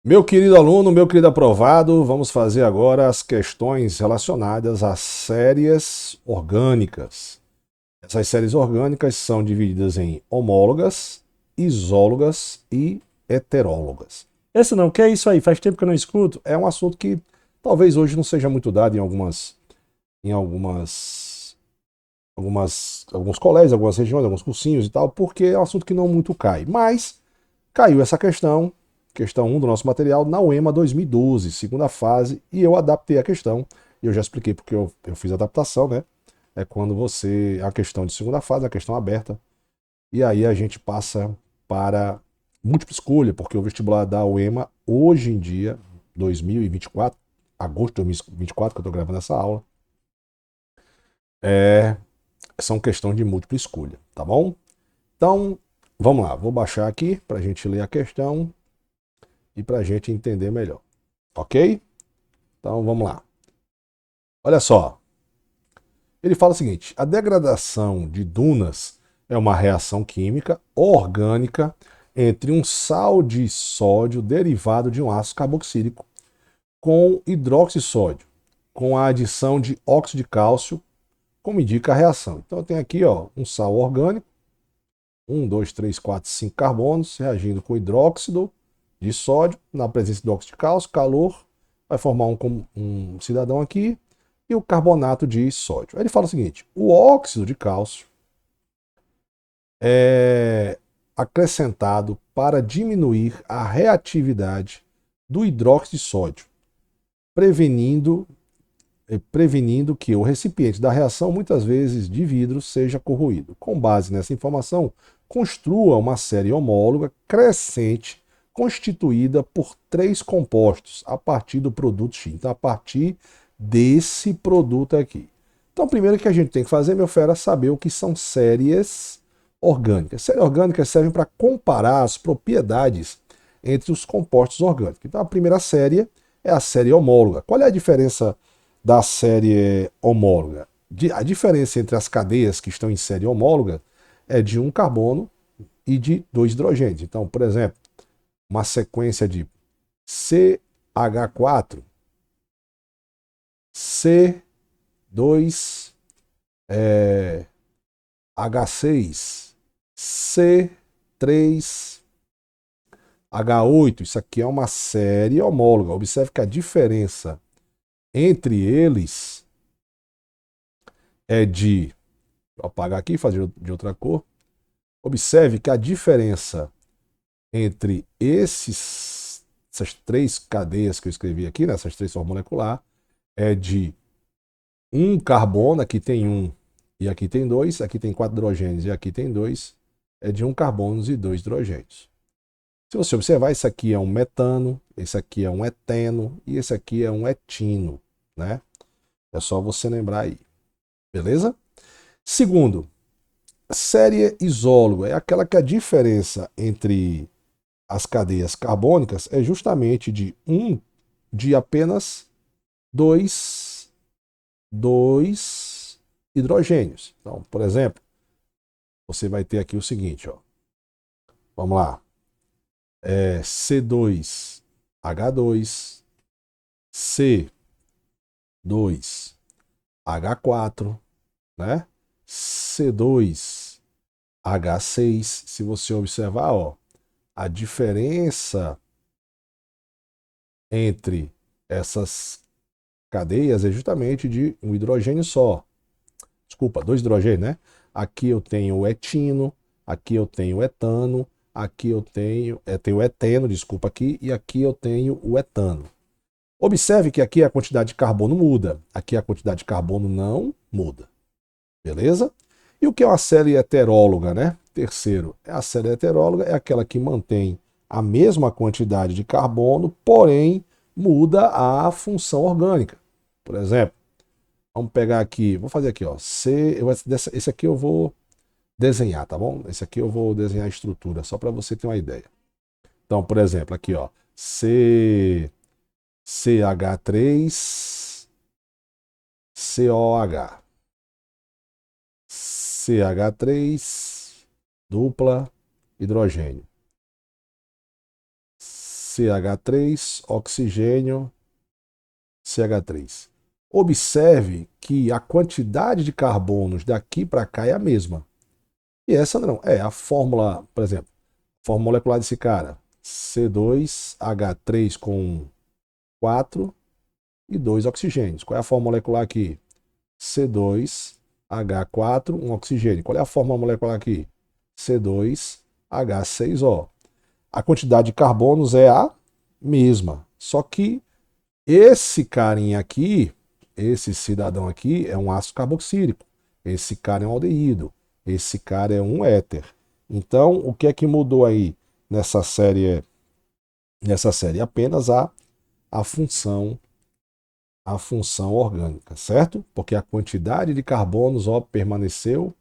Meu querido aluno, meu querido aprovado, vamos fazer agora as questões relacionadas às séries orgânicas. Essas séries orgânicas são divididas em homólogas, isólogas e heterólogas. Esse não, que é isso aí? Faz tempo que eu não escuto. É um assunto que talvez hoje não seja muito dado em alguns colégios, algumas regiões, alguns cursinhos e tal, porque é um assunto que não muito cai. Mas caiu essa questão 1 do nosso material, na UEMA 2012, segunda fase, e eu adaptei a questão. E eu já expliquei porque eu fiz a adaptação, né? É quando você. A questão de segunda fase, a questão aberta. E aí a gente passa para múltipla escolha, porque o vestibular da UEMA, hoje em dia, 2024, agosto de 2024, que eu estou gravando essa aula, é, são questões de múltipla escolha, tá bom? Então, vamos lá, vou baixar aqui para a gente ler a questão e para a gente entender melhor, ok? Então vamos lá. Olha só. Ele fala o seguinte: a degradação de dunas é uma reação química orgânica entre um sal de sódio derivado de um ácido carboxílico com hidróxido de sódio, com a adição de óxido de cálcio, como indica a reação. Então eu tenho aqui um sal orgânico, 2, 3, 4, 5 carbonos reagindo com hidróxido de sódio, na presença de óxido de cálcio, calor, vai formar um cidadão aqui, e o carbonato de sódio. Aí ele fala o seguinte: o óxido de cálcio é acrescentado para diminuir a reatividade do hidróxido de sódio, prevenindo, prevenindo que o recipiente da reação, muitas vezes de vidro, seja corroído. Com base nessa informação, construa uma série homóloga crescente constituída por 3 compostos a partir do produto X. Então, a partir desse produto aqui. Então, primeiro que a gente tem que fazer, meu fera, é saber o que são séries orgânicas. Séries orgânicas servem para comparar as propriedades entre os compostos orgânicos. Então, a primeira série é a série homóloga. Qual é a diferença da série homóloga? A diferença entre as cadeias que estão em série homóloga é de um carbono e de 2 hidrogênios. Então, por exemplo, uma sequência de CH4, C2, H6, C3, H8. Isso aqui é uma série homóloga. Observe que a diferença entre eles é de. Vou apagar aqui e fazer de outra cor. Observe que a diferença entre essas 3 cadeias que eu escrevi aqui, nessas 3 formas moleculares, é de um carbono, aqui tem um e aqui tem 2, aqui tem 4 hidrogênios e aqui tem 2, é de um carbono e 2 hidrogênios. Se você observar, esse aqui é um metano, esse aqui é um eteno e esse aqui é um etino, né? É só você lembrar aí, beleza? Segundo, série isólogo é aquela que a diferença entre as cadeias carbônicas é justamente de apenas dois hidrogênios. Então, por exemplo, você vai ter aqui o seguinte, ó. Vamos lá. C2H2, C2H4, né? C2H6. Se você observar, ó, a diferença entre essas cadeias é justamente de um hidrogênio só. Desculpa, 2 hidrogênios, né? Aqui eu tenho o etino, aqui eu tenho o etano, aqui eu tenho o eteno, desculpa aqui, e aqui eu tenho o etano. Observe que aqui a quantidade de carbono muda, aqui a quantidade de carbono não muda. Beleza? E o que é uma série heteróloga, né? Terceiro, a série heteróloga é aquela que mantém a mesma quantidade de carbono, porém muda a função orgânica. Por exemplo, vamos pegar aqui, vou fazer aqui, ó. Esse aqui eu vou desenhar, tá bom? Esse aqui eu vou desenhar a estrutura, só para você ter uma ideia. Então, por exemplo, aqui, ó, CH3, COH. CH3, dupla hidrogênio. CH3, oxigênio, CH3. Observe que a quantidade de carbonos daqui para cá é a mesma. E essa não, é a fórmula, por exemplo, fórmula molecular desse cara, C2H3 com 4 e 2 oxigênios. Qual é a fórmula molecular aqui? C2H4, um oxigênio. Qual é a fórmula molecular aqui? C2H6O. A quantidade de carbonos é a mesma, só que esse carinha aqui, esse cidadão aqui é um ácido carboxílico, esse cara é um aldeído, esse cara é um éter. Então, o que é que mudou aí nessa série? Nessa série apenas a função orgânica, certo? Porque a quantidade de carbonos, ó, permaneceu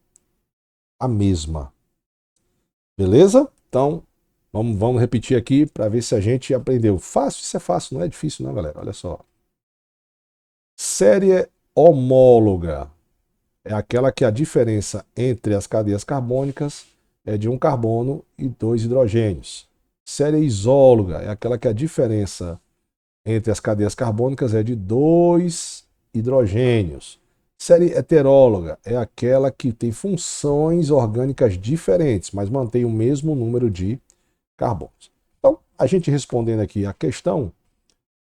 a mesma. Beleza? Então, vamos repetir aqui para ver se a gente aprendeu. Fácil, isso é fácil, não é difícil não, galera. Olha só. Série homóloga é aquela que a diferença entre as cadeias carbônicas é de um carbono e 2 hidrogênios. Série isóloga é aquela que a diferença entre as cadeias carbônicas é de 2 hidrogênios. Série heteróloga é aquela que tem funções orgânicas diferentes, mas mantém o mesmo número de carbonos. Então, a gente respondendo aqui a questão,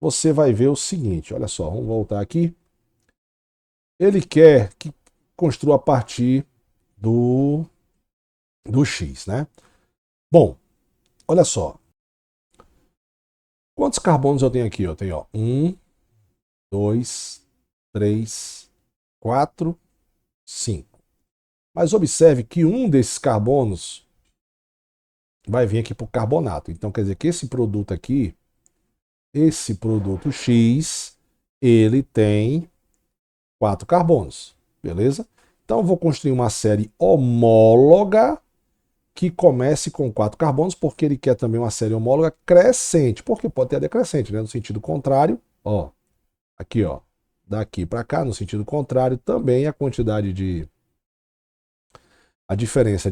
você vai ver o seguinte, olha só, vamos voltar aqui. Ele quer que construa a partir do X, né? Bom, olha só. Quantos carbonos eu tenho aqui? Eu tenho, ó, 1, 2, 3, 4, 5. Mas observe que um desses carbonos vai vir aqui para o carbonato. Então quer dizer que esse produto aqui, esse produto X, ele tem 4 carbonos, beleza? Então eu vou construir uma série homóloga que comece com 4 carbonos, porque ele quer também uma série homóloga crescente, porque pode ter a decrescente, né? No sentido contrário, ó, aqui, ó, daqui para cá, no sentido contrário, também a quantidade de a diferença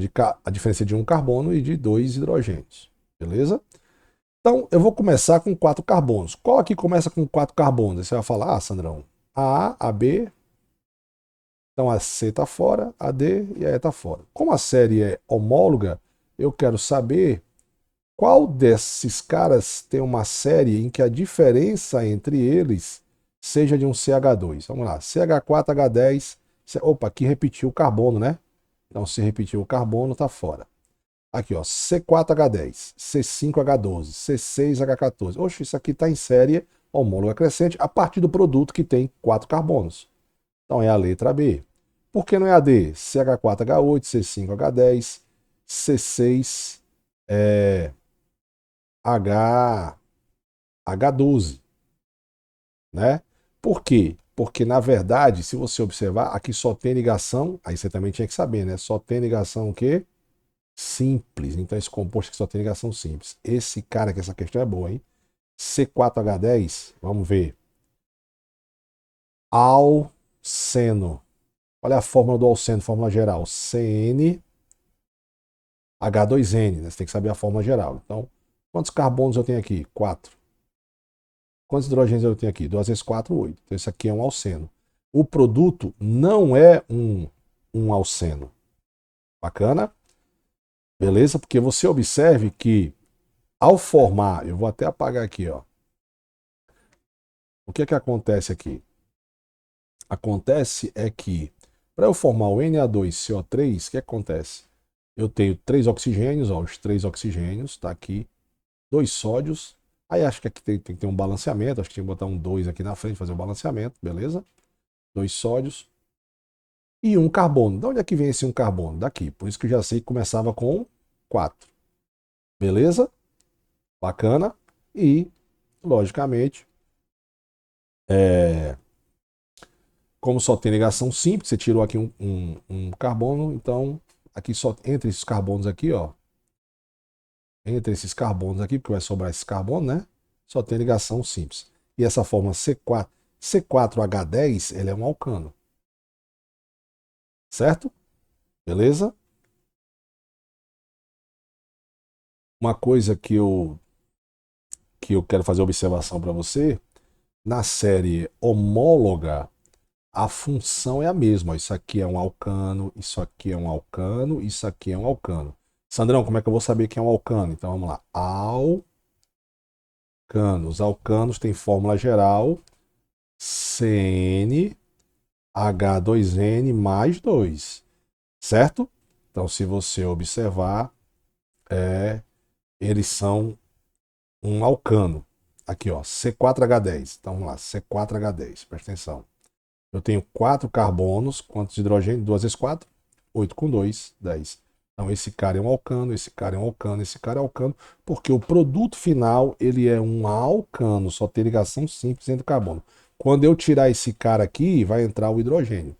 de um carbono e de 2 hidrogênios, beleza? Então, eu vou começar com 4 carbonos. Qual aqui começa com 4 carbonos? Você vai falar, ah, Sandrão, a B, então a C está fora, a D e a E está fora. Como a série é homóloga, eu quero saber qual desses caras tem uma série em que a diferença entre eles seja de um CH2. Vamos lá, CH4H10. Opa, aqui repetiu o carbono, né? Então, se repetiu o carbono, está fora. Aqui, ó, C4H10, C5H12, C6H14. Oxe, isso aqui está em série homóloga crescente a partir do produto que tem 4 carbonos. Então é a letra B. Por que não é a D? CH4H8, C5H10, C6 H12, né? Por quê? Porque, na verdade, se você observar, aqui só tem ligação, aí você também tinha que saber, né? Só tem ligação o quê? Simples. Então, esse composto aqui só tem ligação simples. Esse cara aqui, essa questão é boa, hein? C4H10, vamos ver. Alceno. Qual é a fórmula do alceno? Fórmula geral. CnH2n, né? Você tem que saber a fórmula geral. Então, quantos carbonos eu tenho aqui? 4. Quantos hidrogênios eu tenho aqui? 2 vezes 4, 8. Então, isso aqui é um alceno. O produto não é um alceno. Bacana? Beleza? Porque você observe que ao formar, eu vou até apagar aqui, ó. O que é que acontece aqui? Acontece é que para eu formar o Na2CO3, o que acontece? Eu tenho 3 oxigênios, ó, os 3 oxigênios, tá aqui, 2 sódios. Aí acho que aqui tem que ter um balanceamento, acho que tinha que botar um 2 aqui na frente, fazer o balanceamento, beleza? 2 sódios e um carbono. De onde é que vem esse um carbono? Daqui. Por isso que eu já sei que começava com 4. Beleza? Bacana. E, logicamente, como só tem ligação simples, você tirou aqui um carbono, então aqui só entre esses carbonos aqui, ó. Entre esses carbonos aqui, porque vai sobrar esse carbono, né? Só tem ligação simples. E essa forma C4H10, ele é um alcano. Certo? Beleza? Uma coisa que eu quero fazer observação para você, na série homóloga, a função é a mesma. Isso aqui é um alcano, isso aqui é um alcano, isso aqui é um alcano. Sandrão, como é que eu vou saber que é um alcano? Então vamos lá. Alcanos. Alcanos tem fórmula geral CnH2n mais 2. Certo? Então, se você observar, eles são um alcano. Aqui, ó, C4H10. Então vamos lá, C4H10. Presta atenção. Eu tenho 4 carbonos, quantos hidrogênio? 2 vezes 4? 8 com 2, 10. Então esse cara é um alcano, esse cara é um alcano, esse cara é um alcano, porque o produto final ele é um alcano, só tem ligação simples entre carbono. Quando eu tirar esse cara aqui, vai entrar o hidrogênio.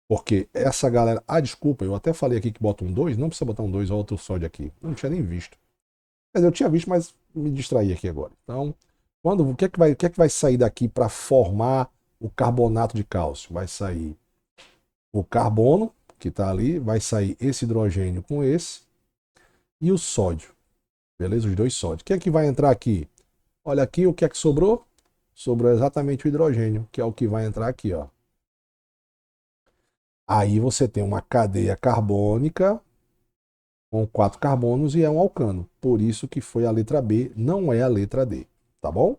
Porque essa galera. Ah, desculpa, eu até falei aqui que bota um 2, não precisa botar um 2 ou outro sódio aqui. Não tinha nem visto. Quer dizer, eu tinha visto, mas me distraí aqui agora. Então, o que é que vai sair daqui para formar o carbonato de cálcio? Vai sair o carbono, que está ali, vai sair esse hidrogênio com esse, e o sódio. Beleza? Os dois sódios. O que é que vai entrar aqui? Olha aqui o que é que sobrou? Sobrou exatamente o hidrogênio, que é o que vai entrar aqui, ó. Aí você tem uma cadeia carbônica com 4 carbonos e é um alcano. Por isso que foi a letra B, não é a letra D. Tá bom?